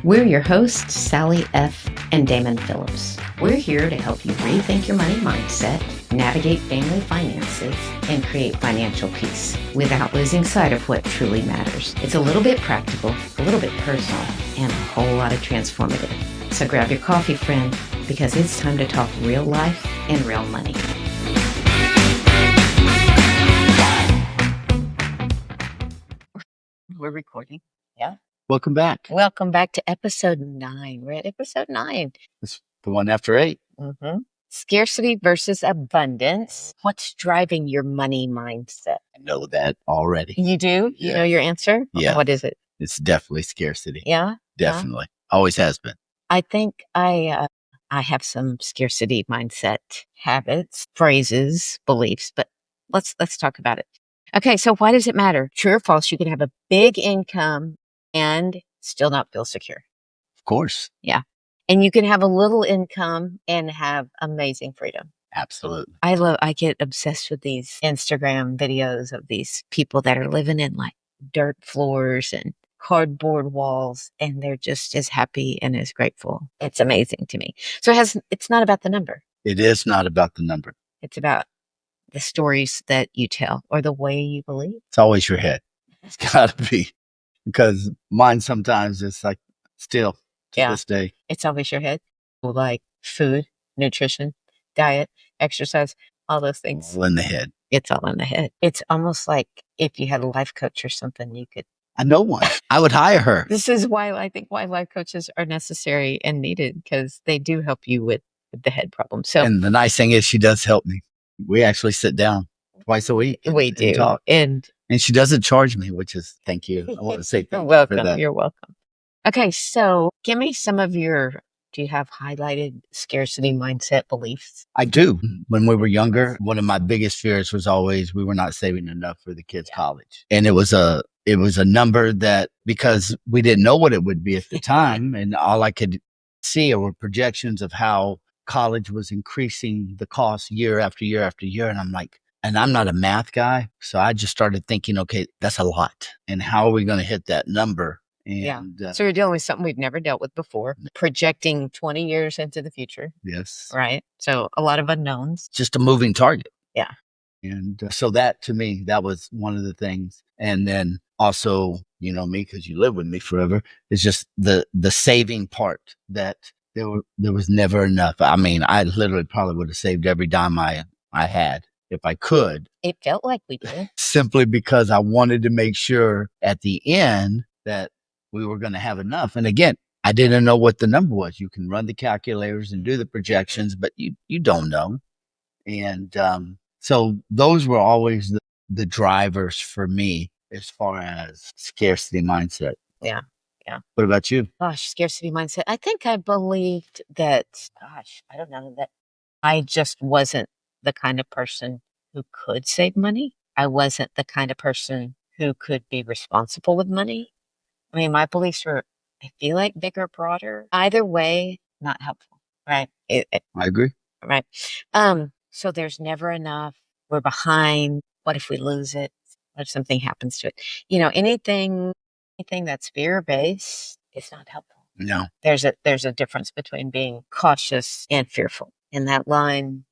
We're your hosts, Sally F. and Damon Phillips. We're here to help you rethink your money mindset, navigate family finances, and create financial peace without losing sight of what truly matters. It's a little bit practical, a little bit personal, and a whole lot of transformative. So grab your coffee, friend, because it's time to talk real life and real money. We're recording. Yeah. Welcome back. Welcome back to episode 9. We're at episode 9. It's the one after 8. Mm-hmm. Scarcity versus abundance. What's driving your money mindset? I know that already. You do? You know your answer? Yeah. What is it? It's definitely scarcity. Yeah? Definitely. Always has been. I think I have some scarcity mindset habits, phrases, beliefs, but let's talk about it. Okay, so why does it matter? True or false? You can have a big income and still not feel secure. Of course. Yeah. And you can have a little income and have amazing freedom. Absolutely. I get obsessed with these Instagram videos of these people that are living in like dirt floors and cardboard walls, and they're just as happy and as grateful. It's amazing to me. So it's not about the number. It is not about the number. It's about the stories that you tell or the way you believe. It's always your head. It's got to be. Because mine sometimes is like still to this day. It's always your head. Like food, nutrition, diet, exercise, all those things. All in the head. It's all in the head. It's almost like if you had a life coach or something, you could. I know one. I would hire her. This is why I think why life coaches are necessary and needed, because they do help you with the head problem. So, and the nice thing is she does help me. We actually sit down twice a week. We do. And talk. And she doesn't charge me, which is thank you. I want to say thank you're you welcome. for that. You're welcome. Okay, so give me some of do you have highlighted scarcity mindset beliefs? I do. When we were younger, one of my biggest fears was always we were not saving enough for the kids' college. And it was a number that, because we didn't know what it would be at the time, and all I could see were projections of how college was increasing the cost year after year after year. And I'm like, and I'm not a math guy. So I just started thinking, okay, that's a lot. And how are we going to hit that number? And, so you're dealing with something we've never dealt with before, projecting 20 years into the future. Yes. Right. So a lot of unknowns. Just a moving target. Yeah. And so that, to me, that was one of the things. And then also, you know me, because you live with me forever, is just the saving part, that there was never enough. I mean, I literally probably would have saved every dime I had if I could. It felt like we did. Simply because I wanted to make sure at the end that we were going to have enough. And again, I didn't know what the number was. You can run the calculators and do the projections, but you don't know. And so those were always the drivers for me as far as scarcity mindset. Yeah. Yeah. What about you? Gosh, scarcity mindset. I think I believed that, I don't know, that I just wasn't the kind of person who could save money. I wasn't the kind of person who could be responsible with money. I mean, my beliefs were, I feel like, bigger, broader. Either way, not helpful. Right. I agree. Right. So there's never enough. We're behind. What if we lose it? What if something happens to it? You know, anything that's fear-based is not helpful. No. There's a difference between being cautious and fearful. And that line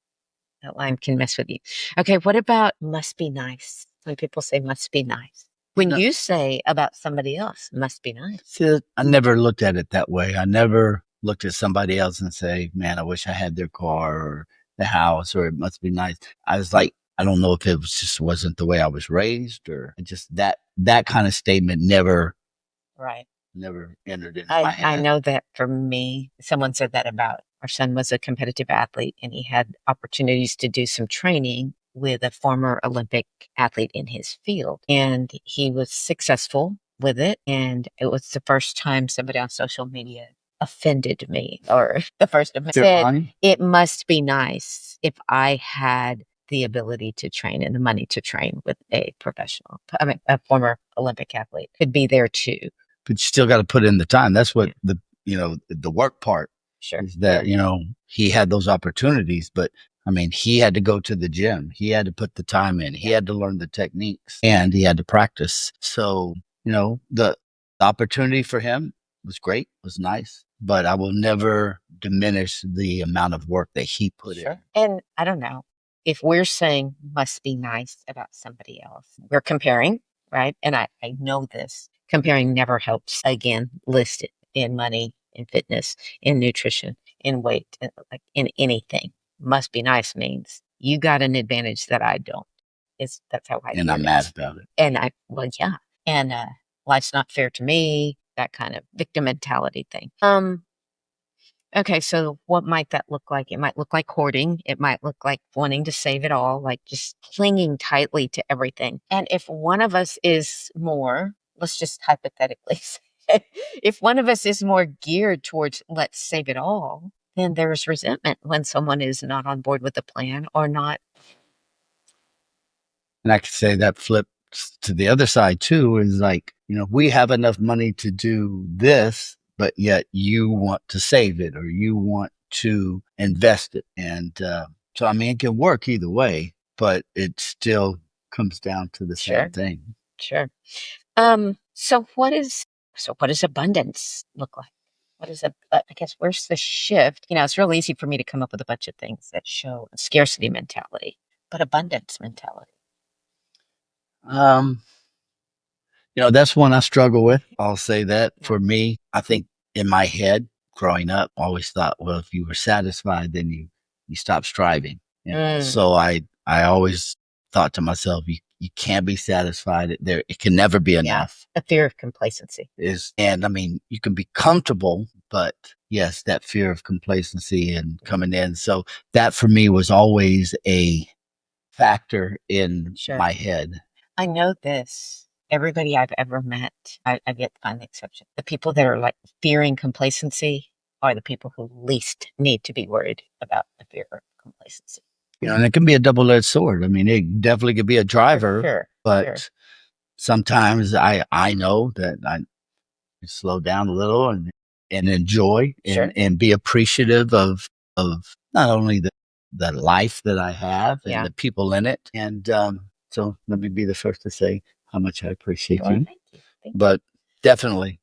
can mess with you. Okay, what about must be nice? When people say must be nice. When you say about somebody else, must be nice. See, I never looked at it that way. I never looked at somebody else and say, man, I wish I had their car or the house, or it must be nice. I was like, I don't know if it wasn't the way I was raised, or just that kind of statement never entered into my head. I know that for me, someone said that about our son was a competitive athlete, and he had opportunities to do some training with a former Olympic athlete in his field. And he was successful with it. And it was the first time somebody on social media offended me, or the first time said, it must be nice if I had the ability to train and the money to train with a former Olympic athlete. Could be there too. But you still got to put in the time. That's what the work part. Sure. Is that, he had those opportunities, but I mean, he had to go to the gym. He had to put the time in. He had to learn the techniques, and he had to practice. So, the opportunity for him, was great, was nice, but I will never diminish the amount of work that he put in. Sure. And I don't know if we're saying must be nice about somebody else, we're comparing, right? And I know this comparing never helps. Again, listed in money, in fitness, in nutrition, in weight, like in anything. Must be nice means you got an advantage that I don't. Is that's how I And hear I'm mad it. about it. And well, yeah. And life's not fair to me, that kind of victim mentality thing. Okay, so what might that look like? It might look like hoarding. It might look like wanting to save it all, like just clinging tightly to everything. And if one of us is more, let's just hypothetically say, if one of us is more geared towards let's save it all, then there's resentment when someone is not on board with the plan or not. And I could say that flips to the other side too, is like, we have enough money to do this, but yet you want to save it or you want to invest it. And so, I mean, it can work either way, but it still comes down to the same Sure, thing. sure. So what does abundance look like? What is a, I guess, where's the shift? It's real easy for me to come up with a bunch of things that show scarcity mentality, but abundance mentality. Um, that's one I struggle with. I'll say that Yeah. for me, I think in my head growing up, I always thought, well, if you were satisfied, then you stop striving. Mm, So I always thought to myself, you can't be satisfied. It can never be yeah. enough. A fear of complacency. And I mean, you can be comfortable, but yes, that fear of complacency and coming in. So that for me was always a factor in Sure. my head. I know this. Everybody I've ever met, I've yet to find the exception. The people that are like fearing complacency are the people who least need to be worried about the fear of complacency. And it can be a double-edged sword. I mean, it definitely could be a For driver, sure. Sure. but sometimes I know that I slow down a little and enjoy Sure. and be appreciative of not only the life that I have and Yeah. the people in it. And so let me be the first to say how much I appreciate Well, you. thank you. Thank you. But definitely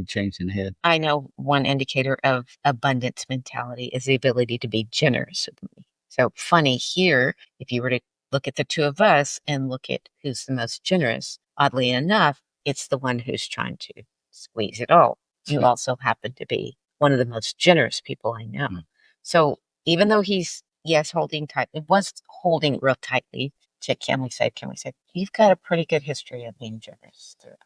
changing head. I know one indicator of abundance mentality is the ability to be generous with me. So funny here, if you were to look at the two of us and look at who's the most generous, oddly enough, it's the one who's trying to squeeze it all. You also happen to be one of the most generous people I know. Mm. So even though he's, yes, holding tight, it was holding real tightly to can we say, you've got a pretty good history of being generous throughout.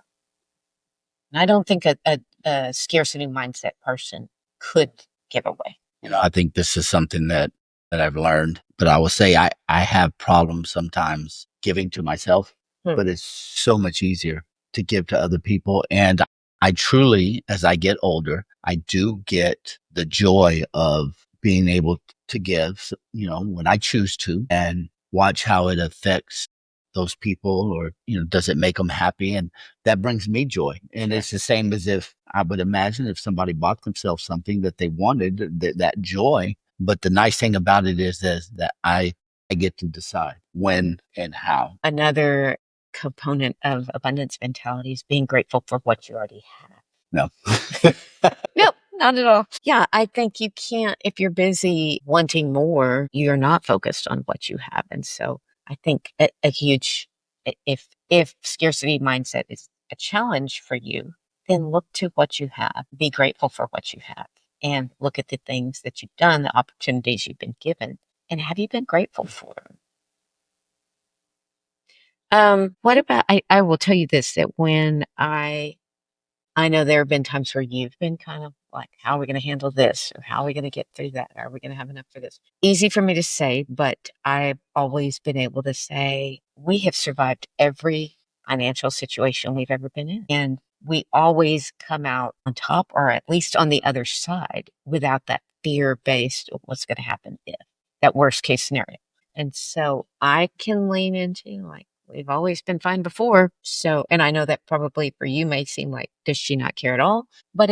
And I don't think a scarcity mindset person could give away. I think this is something that I've learned, but I will say I have problems sometimes giving to myself, Hmm. but it's so much easier to give to other people. And I truly, as I get older, I do get the joy of being able to give, when I choose to and watch how it affects those people or, does it make them happy? And that brings me joy. And Sure. it's the same as if I would imagine if somebody bought themselves something that they wanted, that joy. But the nice thing about it is that I get to decide when and how. Another component of abundance mentality is being grateful for what you already have. No. Nope, not at all. Yeah, I think you can't, if you're busy wanting more, you're not focused on what you have. And so I think a huge, if scarcity mindset is a challenge for you, then look to what you have, be grateful for what you have, and look at the things that you've done, the opportunities you've been given, and have you been grateful for them? What about, I will tell you this, that when I know there have been times where you've been kind of like, how are we going to handle this? Or how are we going to get through that? Are we going to have enough for this? Easy for me to say, but I've always been able to say, we have survived every financial situation we've ever been in. And we always come out on top or at least on the other side without that fear based of what's going to happen if that worst case scenario. And so I can lean into like, we've always been fine before. So, and I know that probably for you may seem like, does she not care at all? But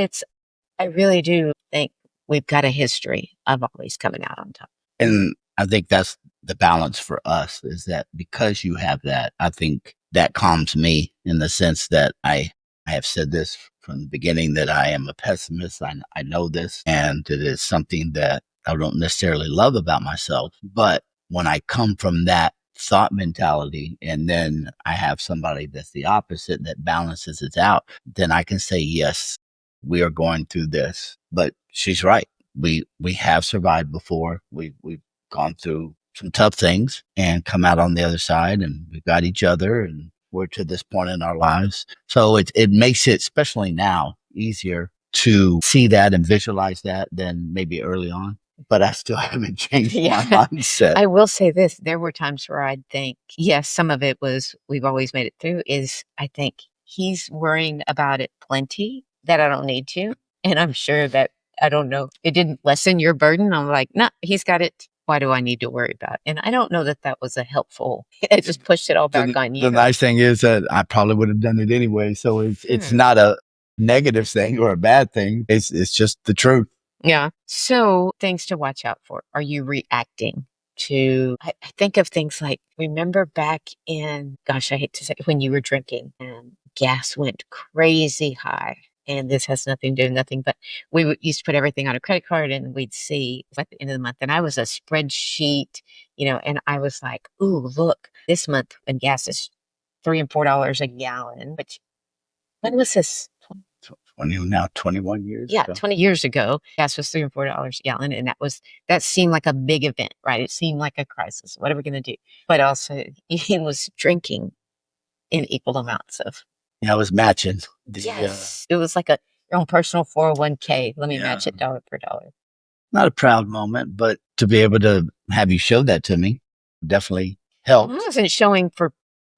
I really do think we've got a history of always coming out on top. And I think that's the balance for us is that because you have that, I think that calms me in the sense that I have said this from the beginning that I am a pessimist. I know this, and it is something that I don't necessarily love about myself. But when I come from that thought mentality and then I have somebody that's the opposite that balances it out, then I can say, yes, we are going through this. But she's right. We have survived before. We've gone through some tough things and come out on the other side, and we've got each other, and we're to this point in our lives. So it makes it, especially now, easier to see that and visualize that than maybe early on. But I still haven't changed my Yeah. mindset. I will say this, there were times where I'd think, yes, some of it was we've always made it through, is I think he's worrying about it plenty that I don't need to. And I'm sure that I don't know, it didn't lessen your burden. I'm like, no, he's got it. Why do I need to worry about it? And I don't know that that was a helpful. It just pushed it all back on The you. nice thing is that I probably would have done it anyway. So it's Sure. not a negative thing or a bad thing. It's just the truth. Yeah. So things to watch out for. Are you reacting to, I think of things like, remember back in, gosh, I hate to say, when you were drinking and gas went crazy high. And this has nothing to do with nothing, but used to put everything on a credit card and we'd see at the end of the month. And I was a spreadsheet, and I was like, ooh, look, this month when gas is $3 and $4 a gallon. But when was this? 21 years Yeah, ago. 20 years ago, gas was $3 or $4 a gallon, and that seemed like a big event, right? It seemed like a crisis. What are we gonna do? But also, he was drinking in equal amounts of. Yeah, I was matching Yes, it was like your own personal 401k. Let me match yeah, it dollar for dollar. not a proud moment, but to be able to have you show that to me definitely I helped. wasn't showing for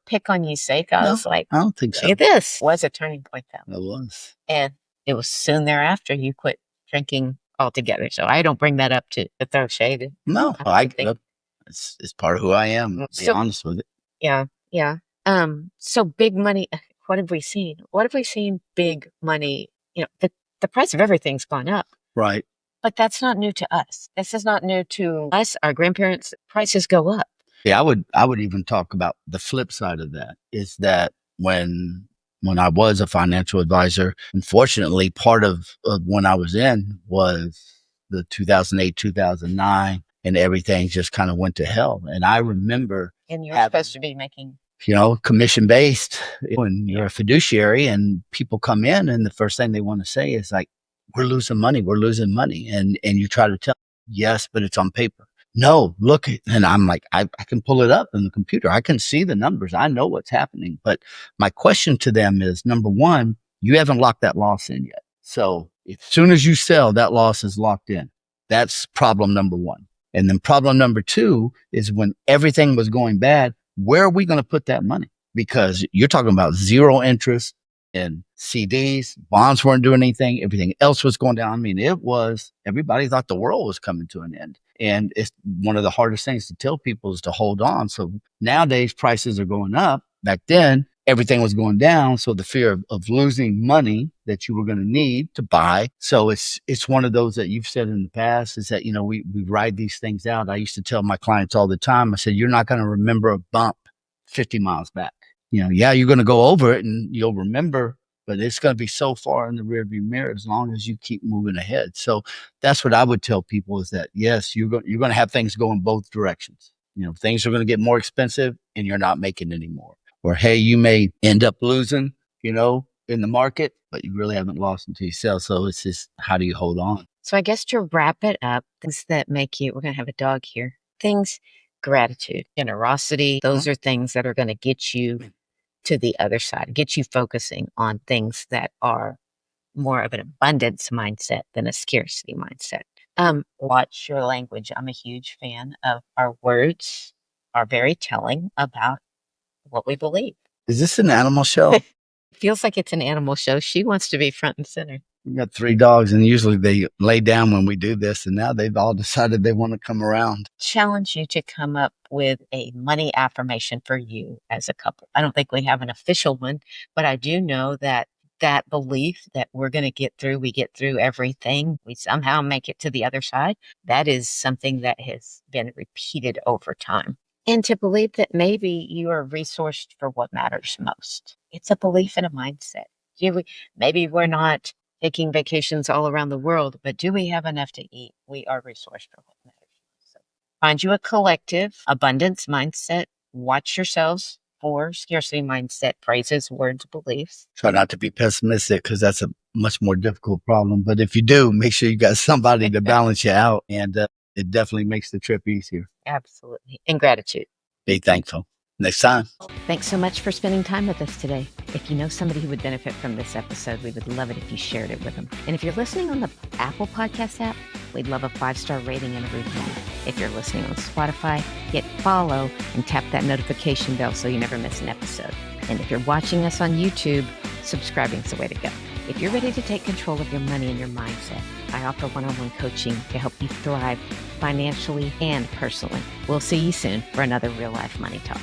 pick on you sake. I No, was like, I don't think look so. at this. Was a turning point though. It was. And it was soon thereafter you quit drinking altogether. So I don't bring that up to throw shade. No, I think it's part of who I am. To be so. honest with it. Yeah, yeah. So big money, what have we seen? What have we seen big money? The price of everything's gone up, Right. but that's not new to us. This is not new to us. Our grandparents' prices go up. Yeah, I would even talk about the flip side of that is that when I was a financial advisor, unfortunately, part of when I was in was the 2008, 2009, and everything just kind of went to hell. And I remember And you're having, supposed to be making, commission based when you're yeah. a fiduciary and people come in and the first thing they want to say is like, we're losing money. We're losing money. And you try to tell, yes, but it's on paper. No, look, and I'm like, I can pull it up in the computer. I can see the numbers. I know what's happening. But my question to them is number one, you haven't locked that loss in yet. So as soon as you sell, that loss is locked in. That's problem number one. And then problem number two is when everything was going bad, where are we going to put that money? Because you're talking about zero interest in CDs, bonds weren't doing anything, everything else was going down. I mean, everybody thought the world was coming to an end. And it's one of the hardest things to tell people is to hold on. So nowadays prices are going up. Back then, everything was going down. So the fear of losing money that you were going to need to buy. So it's one of those that you've said in the past is that, we ride these things out. I used to tell my clients all the time, I said, you're not going to remember a bump 50 miles back. Yeah, you're going to go over it and you'll remember, but it's going to be so far in the rearview mirror as long as you keep moving ahead. So that's what I would tell people is that, yes, you're going to have things go in both directions. Things are going to get more expensive and you're not making any more. Or, hey, you may end up losing, in the market, but you really haven't lost until you sell. So it's just, how do you hold on? So I guess to wrap it up, things that make you, we're going to have a dog here. Things, gratitude, generosity, those are things that are going to get you to the other side, get you focusing on things that are more of an abundance mindset than a scarcity mindset. Watch your language. I'm a huge fan of our words are very telling about what we believe. Is this an animal show? Feels like it's an animal show. She wants to be front and center. We got 3 dogs, and usually they lay down when we do this, and now they've all decided they want to come around. Challenge you to come up with a money affirmation for you as a couple. I don't think we have an official one, but I do know that belief that we get through everything, we somehow make it to the other side. That is something that has been repeated over time. And to believe that maybe you are resourced for what matters most. It's a belief and a mindset. Maybe we're not taking vacations all around the world, but do we have enough to eat? We are resourceful. What matters. So find you a collective abundance mindset. Watch yourselves for scarcity mindset phrases, words, beliefs. Try not to be pessimistic because that's a much more difficult problem. But if you do, make sure you got somebody to balance you out. And it definitely makes the trip easier. Absolutely. And gratitude. Be thankful. Next time. Thanks so much for spending time with us today. If you know somebody who would benefit from this episode, we would love it if you shared it with them. And if you're listening on the Apple Podcast app, we'd love a 5-star rating and a review. If you're listening on Spotify, hit follow and tap that notification bell so you never miss an episode. And if you're watching us on YouTube, subscribing's the way to go. If you're ready to take control of your money and your mindset, I offer one-on-one coaching to help you thrive financially and personally. We'll see you soon for another Real Life Money Talk.